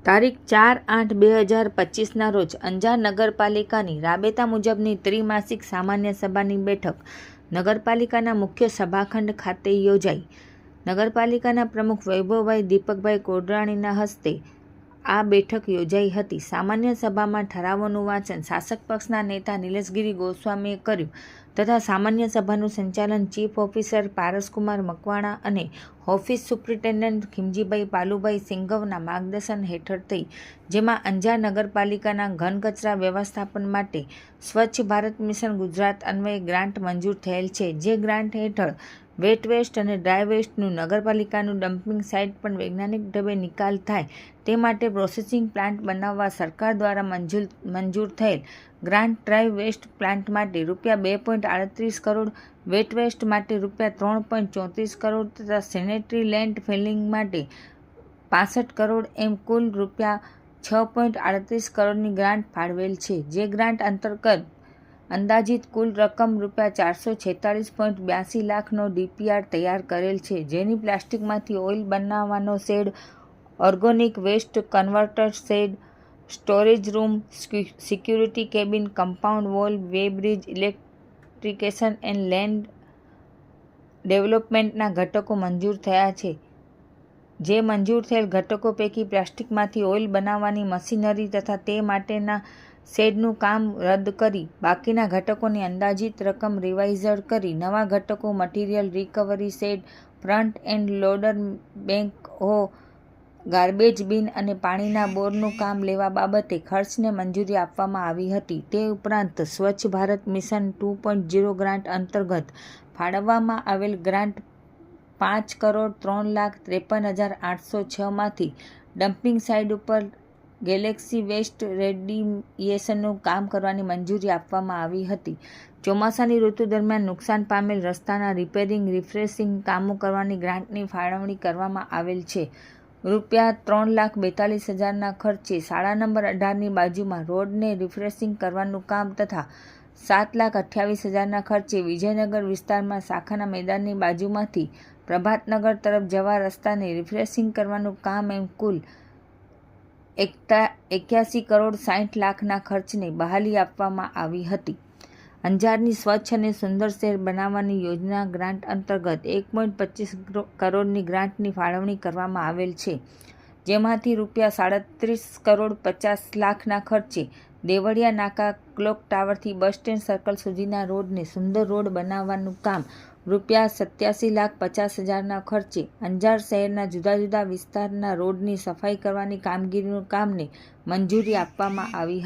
તારીખ 4/8/2025ના રોજ અંજાર નગરપાલિકાની રાબેતા મુજબની ત્રિમાસિક સામાન્ય સભાની બેઠક નગરપાલિકાના મુખ્ય સભાખંડ ખાતે યોજાઈ. નગરપાલિકાના પ્રમુખ વૈભવભાઈ દીપકભાઈ કોડરાણીના હસ્તે આ બેઠક યોજાઈ હતી. સામાન્ય સભામાં ઠરાવોનું વાંચન શાસક પક્ષના નેતા નિલેશગીરી ગોસ્વામીએ કર્યું તથા સામાન્ય સભાનું સંચાલન ચીફ ઓફિસર પારસકુમાર મકવાણા અને ઓફિસ સુપ્રિન્ટેન્ડન્ટ ખીમજીભાઈ પાલુભાઈ સિંઘવના માર્ગદર્શન હેઠળ થઈ, જેમાં અંજાર નગરપાલિકાના ઘન કચરા વ્યવસ્થાપન માટે સ્વચ્છ ભારત મિશન ગુજરાત અન્વયે ગ્રાન્ટ મંજૂર થયેલ છે. જે ગ્રાન્ટ હેઠળ વેટ વેસ્ટ અને ડ્રાય વેસ્ટનું નગરપાલિકાનું ડમ્પિંગ સાઇટ પણ વૈજ્ઞાનિક ઢબે નિકાલ થાય તે માટે પ્રોસેસિંગ પ્લાન્ટ બનાવવા સરકાર દ્વારા મંજૂર થયેલ ગ્રાન્ટ ડ્રાય વેસ્ટ પ્લાન્ટ માટે ₹2.38 કરોડ, વેટ વેસ્ટ માટે ₹3.34 કરોડ તથા સેનેટરી લેન્ડ ફિલિંગ માટે 65 કરોડ એમ કુલ ₹6.38 કરોડની ગ્રાન્ટ ફાળવેલ છે. જે ગ્રાન્ટ અંતર્ગત અંદાજિત કુલ રકમ ₹446.82 લાખનો DPR તૈયાર કરેલ છે, જેની પ્લાસ્ટિકમાંથી ઓઇલ બનાવવાનો shed, organic waste converter shed, storage room, security cabin, compound wall, weigh bridge, electrification and land ડેવલપમેન્ટના ઘટકો મંજૂર થયા છે. જે મંજૂર થયેલ ઘટકો પૈકી પ્લાસ્ટિકમાંથી ઓઇલ બનાવવાની મશીનરી તથા તે માટેના શેડનું કામ રદ કરી બાકીના ઘટકોની અંદાજિત રકમ રિવાઇઝડ કરી નવા ઘટકો, material recovery shed, front end loader backhoe, garbage bin અને પાણીના બોરનું કામ લેવા બાબતે ખર્ચને મંજૂરી આપવામાં આવી હતી. તે ઉપરાંત સ્વચ્છ ભારત મિશન 2.0 ગ્રાન્ટ અંતર્ગત ફાળવવામાં આવેલ ગ્રાન્ટ ₹5,03,53,806 માંથી ડમ્પિંગ સાઇટ ઉપર ગેલેક્સી વેસ્ટ રેડિએશનનું કામ કરવાની મંજૂરી આપવામાં આવી હતી. ચોમાસાની ઋતુ દરમિયાન નુકસાન પામેલ રસ્તાના રિપેરિંગ, રિફ્રેશિંગ કામો કરવાની ગ્રાન્ટની ફાળવણી કરવામાં આવેલ છે. ₹3,42,000ના ખર્ચે શાળા નંબર 18ની બાજુમાં રોડને રિફ્રેશિંગ કરવાનું કામ તથા ₹7,28,000ના ખર્ચે વિજયનગર વિસ્તારમાં શાખાના મેદાનની બાજુમાંથી પ્રભાતનગર તરફ જવા રસ્તાને રિફ્રેશિંગ કરવાનું કામ એમ કુલ ₹81,60,00,000ના ખર્ચને બહાલી આપવામાં આવી હતી. અંજારની સ્વચ્છ અને સુંદર શહેર બનાવવાની યોજના ગ્રાન્ટ અંતર્ગત ₹1.25 કરોડની ગ્રાન્ટની ફાળવણી કરવામાં આવેલ છે. જેમાંથી ₹37,50,50,00,000ના ખર્ચે દેવળિયા નાકા ક્લોક ટાવરથી બસ સ્ટેન્ડ સર્કલ સુધીના રોડને સુંદર રોડ બનાવવાનું કામ, ₹87,50,000ના ખર્ચે અંજાર શહેરના જુદા જુદા વિસ્તારના રોડની સફાઈ કરવાની કામગીરીનું કામને મંજૂરી આપવામાં આવી હતી.